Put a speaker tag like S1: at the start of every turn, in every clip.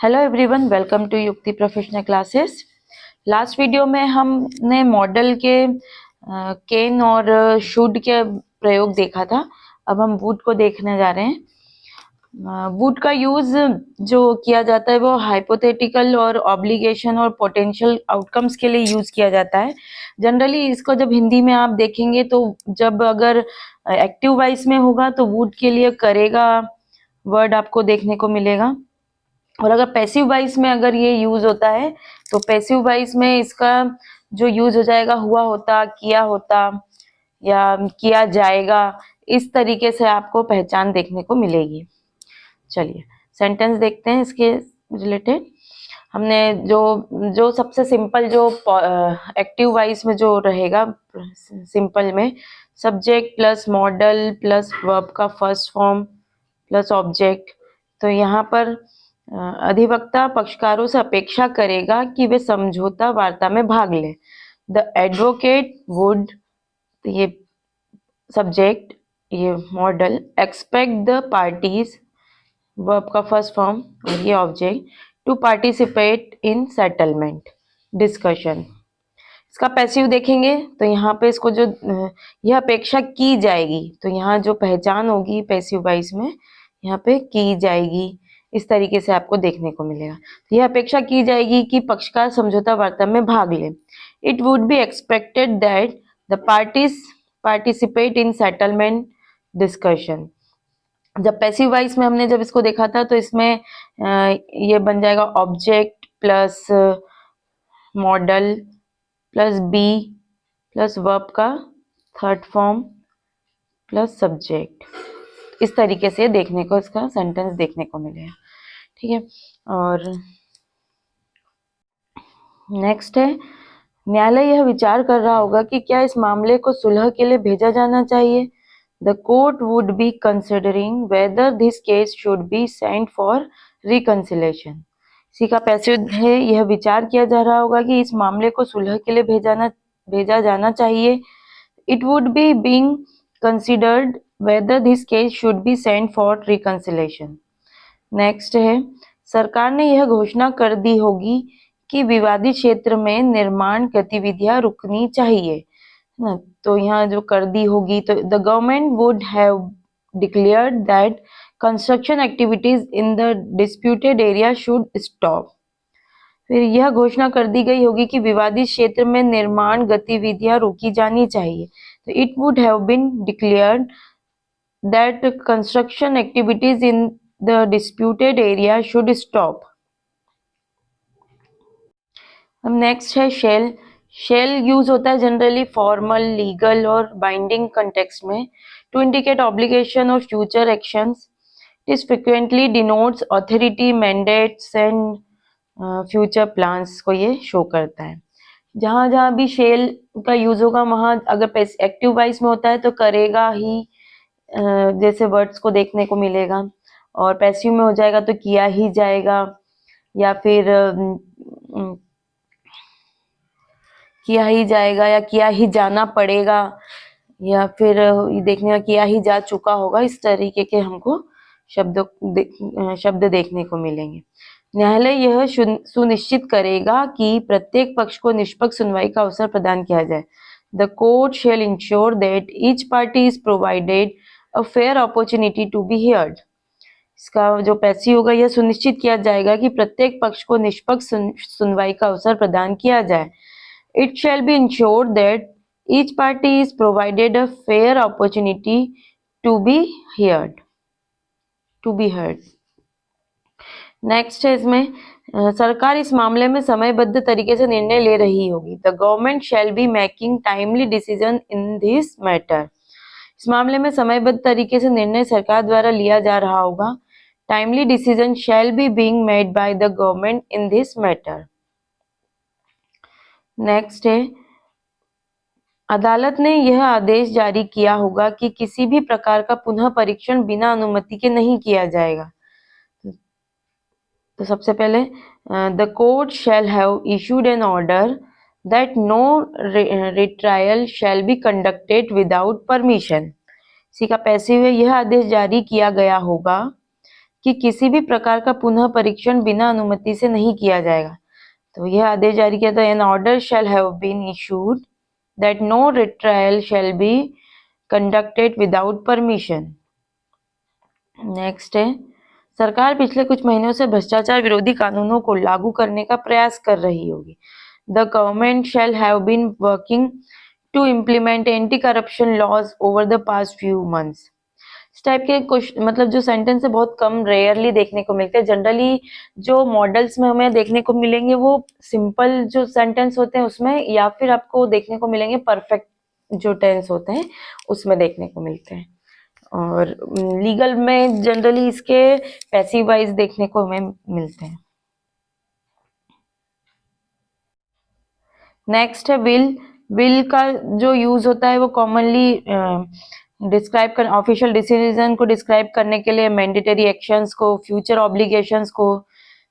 S1: Hello everyone, welcome to युक्ति professional classes. Last video में हमने मॉडल के कैन और शुड के प्रयोग देखा था। अब हम वुड को देखने जा रहे हैं। वुड का यूज जो किया जाता है वो हाइपोथेटिकल और ऑब्लिगेशन और पोटेंशियल आउटकम्स के लिए यूज किया जाता है। जनरली इसको जब हिंदी में आप देखेंगे तो जब अगर एक्टिव वॉइस में होगा तो वुड के लिए करेगा वर्ड आपको देखने को मिलेगा, और अगर पैसिव वॉइस में अगर ये यूज होता है तो पैसिव वॉइस में इसका जो यूज हो जाएगा हुआ होता, किया होता या किया जाएगा। इस तरीके से आपको पहचान देखने को मिलेगी। चलिए सेंटेंस देखते हैं इसके रिलेटेड। हमने जो जो सबसे सिंपल जो एक्टिव वॉइस में जो रहेगा सिंपल में subject plus model plus verb का फर्स्ट फॉर्म प्लस ऑब्जेक्ट। तो यहाँ पर अधिवक्ता पक्षकारों से अपेक्षा करेगा कि वे समझौता वार्ता में भाग लें। द एडवोकेट वुड, ये सब्जेक्ट, ये model, expect the parties, verb का फर्स्ट फॉर्म और ये object, to participate in settlement discussion. इसका पैसिव देखेंगे तो यहाँ पे इसको जो यह अपेक्षा की जाएगी, तो यहाँ जो पहचान होगी पैसिव वॉइस में यहाँ पे की जाएगी, इस तरीके से आपको देखने को मिलेगा। तो यह अपेक्षा की जाएगी कि पक्षकार समझौता वार्ता में भाग ले। It would be expected that the parties participate in settlement discussion. जब पैसिव वॉइस में हमने जब इसको देखा था तो इसमें ये बन जाएगा object plus model plus be plus verb का थर्ड फॉर्म प्लस सब्जेक्ट। इस तरीके से देखने को इसका सेंटेंस देखने को मिलेगा। ठीक है, और नेक्स्ट है, न्यायालय यह विचार कर रहा होगा कि क्या इस मामले को सुलह के लिए भेजा जाना चाहिए। The court would be considering whether this case should be sent for reconciliation. इसी का पैसिव है, यह विचार किया जा रहा होगा कि इस मामले को सुलह के लिए भेजा जाना चाहिए। It would be being considered whether this case should be sent for reconciliation. Next है, सरकार ने यह घोषणा कर दी होगी कि विवादित क्षेत्र में निर्माण गतिविधियां रुकनी चाहिए ना। तो यहाँ जो कर दी होगी तो the government would have declared that construction activities in the disputed area should stop. फिर यह घोषणा कर दी गई होगी कि विवादित क्षेत्र में निर्माण गतिविधियां रोकी जानी चाहिए। तो it would have been declared that construction activities in the disputed area should stop. अब नेक्स्ट है शेल। शेल यूज होता है जनरली फॉर्मल, लीगल और बाइंडिंग कंटेक्स्ट में टू इंडिकेट ऑब्लिगेशन और future actions. It is frequently denotes authority, mandates and future plans को ये show करता है। जहां जहां भी शेल का यूज होगा वहां अगर एक्टिव वॉइस में होता है तो करेगा ही जैसे वर्ड्स को देखने को मिलेगा, और पैसिव में हो जाएगा तो किया ही जाएगा या फिर किया ही जाएगा या किया ही जाना पड़ेगा या फिर देखने का किया ही जा चुका होगा। इस तरीके के हमको शब्द देखने को मिलेंगे। न्यायालय यह सुनिश्चित करेगा कि प्रत्येक पक्ष को निष्पक्ष सुनवाई का अवसर प्रदान किया जाए। The court shall ensure that each party is provided a fair opportunity to be heard. इसका जो पैसिव होगा, यह सुनिश्चित किया जाएगा कि प्रत्येक पक्ष को निष्पक्ष सुनवाई का अवसर प्रदान किया जाए। It shall be ensured that each party is provided a fair opportunity to be heard. Next है इसमें सरकार इस मामले में समयबद्ध तरीके से निर्णय ले रही होगी। The government shall be making timely decision in this matter. इस मामले में समयबद्ध तरीके से निर्णय सरकार द्वारा लिया जा रहा होगा। Timely decision shall be being made by the government in this matter. Next है, अदालत ने यह आदेश जारी किया होगा कि किसी भी प्रकार का पुनः परीक्षण बिना अनुमति के नहीं किया जाएगा। तो सबसे पहले the court shall have issued an order that no retrial shall be conducted without permission. इसी का पैसिव है, यह आदेश जारी किया गया होगा कि किसी भी प्रकार का पुनः परीक्षण बिना अनुमति से नहीं किया जाएगा। तो यह आदेश जारी किया था, an order shall have been issued that no retrial shall be conducted without permission. Next है, सरकार पिछले कुछ महीनों से भ्रष्टाचार विरोधी कानूनों को लागू करने का प्रयास कर रही होगी। The government shall have been working to implement anti corruption laws over the past few months. इस टाइप के कुछ मतलब जो सेंटेंस है बहुत कम रेयरली देखने को मिलते हैं। जनरली जो मॉडल्स में हमें देखने को मिलेंगे वो सिंपल जो सेंटेंस होते हैं उसमें, या फिर आपको देखने को मिलेंगे परफेक्ट जो टेंस होते हैं उसमें देखने को मिलते हैं। और लीगल में जनरली इसके पैसिव वाइज देखने को हमें मिलते हैं। नेक्स्ट है विल। विल का जो यूज होता है वो कॉमनली डिस्क्राइब कर ऑफिशियल डिसीजन को डिस्क्राइब करने के लिए, मैंडेटरी एक्शंस को, फ्यूचर ऑब्लिगेशंस को,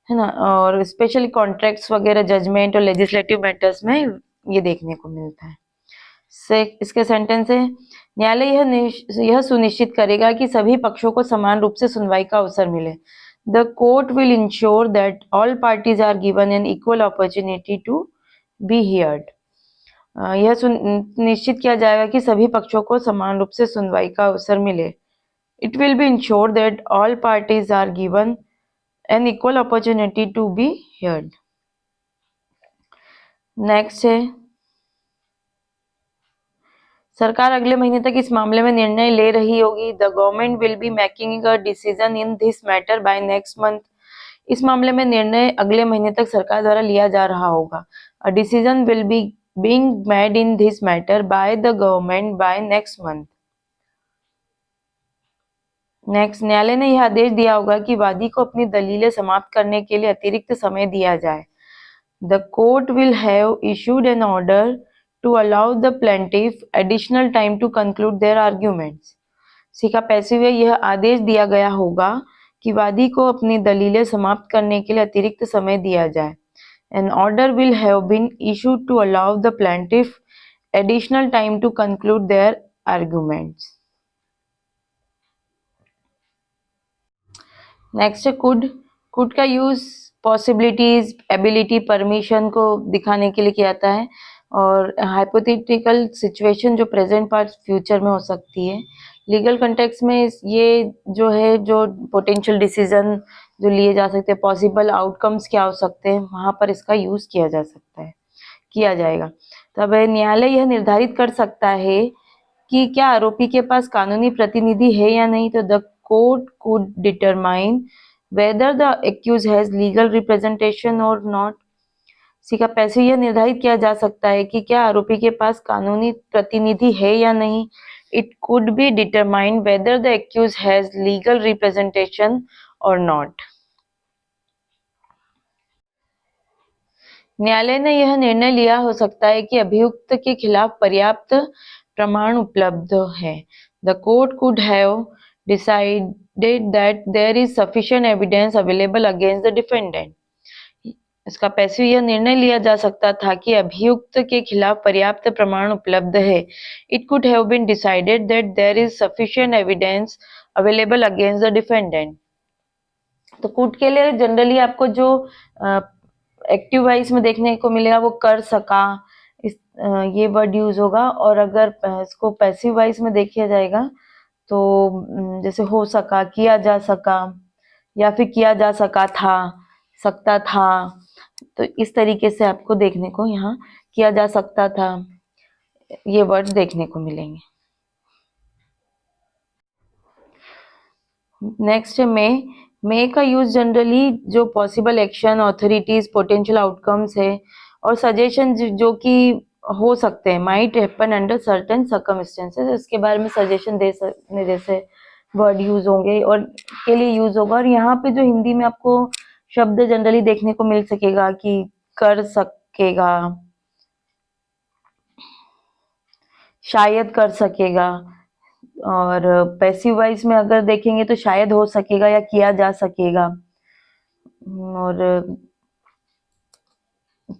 S1: है ना, और स्पेशली कॉन्ट्रैक्ट्स वगैरह, जजमेंट और लेजिस्लेटिव मैटर्स में ये देखने को मिलता है। इसके सेंटेंस है, न्यायालय यह सुनिश्चित करेगा कि सभी पक्षों को समान रूप से सुनवाई का अवसर मिले। The court will ensure that all parties are given an equal opportunity to be heard. यह सुनिश्चित किया जाएगा कि सभी पक्षों को समान रूप से सुनवाई का अवसर मिले। It will be ensure that all parties are given an equal opportunity to be heard. Next है, सरकार अगले महीने तक इस मामले में निर्णय ले रही होगी। The government will be making a decision in this matter bye next month. इस मामले में निर्णय अगले महीने तक सरकार द्वारा लिया जा रहा होगा। A decision will be being made in this matter by the government by next month. Next, न्यायालय ने यह आदेश दिया होगा कि वादी को अपनी दलीलें समाप्त करने के लिए अतिरिक्त समय दिया जाए। The court will have issued an order to allow the plaintiff additional time to conclude their arguments। सीखा पैसिव है, यह आदेश दिया गया होगा कि वादी को अपनी दलीलें समाप्त करने के लिए अतिरिक्त समय दिया जाए। An order will have been issued to allow the plaintiff additional time to conclude their arguments। Next है could। could का यूज पॉसिबिलिटीज, एबिलिटी, परमिशन को दिखाने के लिए किया जाता है, और हाइपोथेटिकल सिचुएशन जो प्रेजेंट पार्ट फ्यूचर में हो सकती है। लीगल कंटेक्स्ट में ये जो है जो पोटेंशियल डिसीजन जो लिए जा सकते हैं, पॉसिबल आउटकम्स क्या हो सकते हैं, वहाँ पर इसका यूज किया जा सकता है, किया जाएगा। तब न्यायालय यह निर्धारित कर सकता है कि क्या आरोपी के पास कानूनी प्रतिनिधि है या नहीं। तो the court could determine whether the accuse has legal representation और नॉट। सीखा पैसे यह निर्धारित किया जा सकता है कि क्या आरोपी के पास कानूनी प्रतिनिधि है या नहीं। It could be determined whether the accuse has legal representation और नॉट। न्यायालय ने यह निर्णय लिया हो सकता है कि अभियुक्त के खिलाफ पर्याप्त प्रमाण उपलब्ध है। The court could have decided that there is sufficient evidence available against the defendant. इसका पैसिव यह निर्णय लिया जा सकता था कि अभियुक्त के खिलाफ पर्याप्त प्रमाण उपलब्ध है। It could have been decided that there is sufficient evidence available against the defendant. तो कुड के लिए जनरली आपको जो एक्टिव वाइज में देखने को मिलेगा वो कर सका, इस ये वर्ड यूज होगा। और अगर इसको पैसिव वाइज में देखा जाएगा तो जैसे हो सका, किया जा सका, या फिर किया जा सका था, सकता था। तो इस तरीके से आपको देखने को यहाँ किया जा सकता था ये वर्ड देखने को मिलेंगे। नेक्स्ट है मे का यूज जनरली जो possible action, authorities, potential outcomes है और सजेशन जो कि हो सकते हैं, might happen under certain circumstances, इसके बारे में सजेशन दे सकने जैसे वर्ड यूज होंगे और के लिए यूज होगा। और यहाँ पे जो हिंदी में आपको शब्द जनरली देखने को मिल सकेगा कि कर सकेगा, शायद कर सकेगा, और पैसिव वाइज में अगर देखेंगे तो शायद हो सकेगा या किया जा सकेगा, और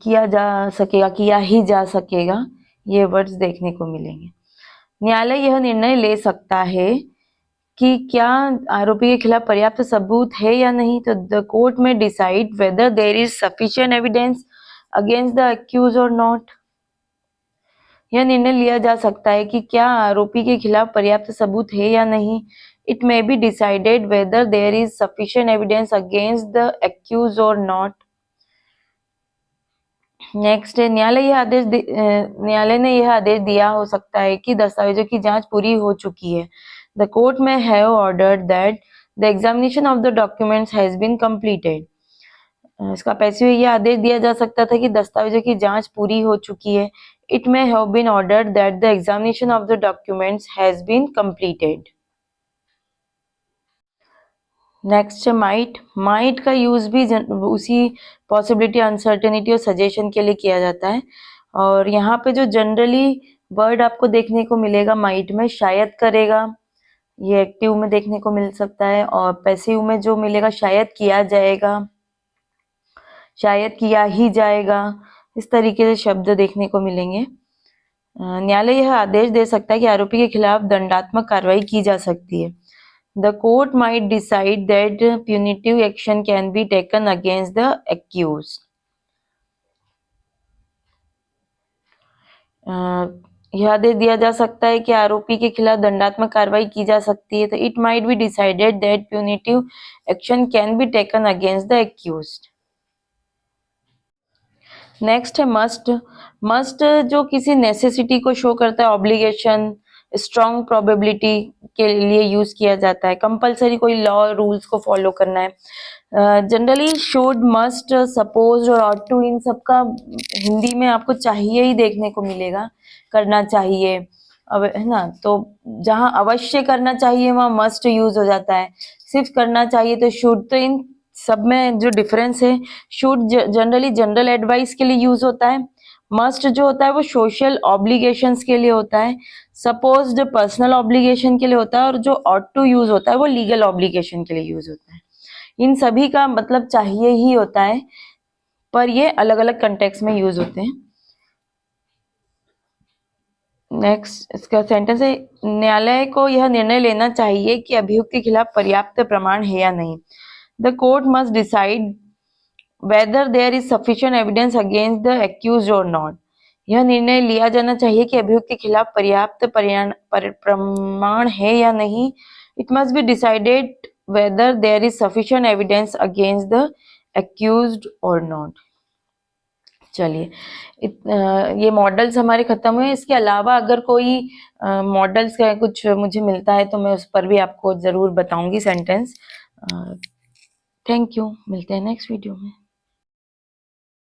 S1: किया जा सकेगा, किया ही जा सकेगा, ये वर्ड्स देखने को मिलेंगे। न्यायालय यह निर्णय ले सकता है कि क्या आरोपी के खिलाफ पर्याप्त सबूत है या नहीं, तो the court may decide whether there is sufficient evidence against the accuse और नॉट। यह निर्णय लिया जा सकता है कि क्या आरोपी के खिलाफ पर्याप्त सबूत है या नहीं। It may be decided whether there is sufficient evidence against the accuse और नॉट। नेक्स्ट है न्यायालय ने यह आदेश दिया हो सकता है कि दस्तावेजों की जांच पूरी हो चुकी है। The court may have ordered that the examination of the documents has been completed. इसका पैसिव यह आदेश दिया जा सकता था कि दस्तावेजों की जांच पूरी हो चुकी है। It may have been ordered that the examination of the documents has been completed. Next might का यूज भी उसी पॉसिबिलिटी, अनसर्टेनिटी और सजेशन के लिए किया जाता है। और यहाँ पे जो जनरली वर्ड आपको देखने को मिलेगा माइट में, शायद करेगा, ये एक्टिव में देखने को मिल सकता है। और पैसिव में जो मिलेगा शायद किया जाएगा, शायद किया ही जाएगा, इस तरीके से शब्द देखने को मिलेंगे। न्यायालय यह आदेश दे सकता है कि आरोपी के खिलाफ दंडात्मक कार्रवाई की जा सकती है। The court might decide that punitive action can be taken against the accused. यह आदेश दिया जा सकता है कि आरोपी के खिलाफ दंडात्मक कार्रवाई की जा सकती है। तो it might be decided that punitive action can be taken against the accused. Next है मस्ट जो किसी नेसेसिटी को शो करता है, ऑब्लिगेशन, स्ट्रॉन्ग प्रोबेबिलिटी के लिए यूज किया जाता है। कंपलसरी कोई लॉ रूल्स को फॉलो करना है। जनरली शुड, मस्ट, सपोज और ऑट टू, इन सबका हिंदी में आपको चाहिए ही देखने को मिलेगा, करना चाहिए, अब है ना। तो जहाँ अवश्य करना चाहिए वहाँ मस्ट यूज हो जाता है, सिर्फ करना चाहिए तो शुड। तो इन सब में जो डिफरेंस है, शुड जनरली जनरल एडवाइस के लिए यूज होता है, मस्ट जो होता है वो सोशल ऑब्लिगेशंस के लिए होता है, सपोज जो पर्सनल ऑब्लिगेशन के लिए होता है, और जो ऑट टू यूज होता है वो लीगल ऑब्लिगेशन के लिए यूज होता है। इन सभी का मतलब चाहिए ही होता है, पर ये अलग अलग कंटेक्स्ट में यूज होते हैं। नेक्स्ट इसका सेंटेंस है, न्यायालय को यह निर्णय लेना चाहिए कि अभियुक्त के खिलाफ पर्याप्त प्रमाण है या नहीं। The court must decide whether there is sufficient evidence against the accused और नॉट। यह निर्णय लिया जाना चाहिए कि अभियुक्त के खिलाफ पर्याप्त प्रमाण है या नहीं। It must be decided whether there is sufficient evidence against the accused और नॉट। चलिए, ये मॉडल्स हमारे खत्म हुए। इसके अलावा अगर कोई मॉडल्स का कुछ मुझे मिलता है तो मैं उस पर भी आपको जरूर बताऊंगी सेंटेंस। थैंक यू, मिलते हैं नेक्स्ट वीडियो में।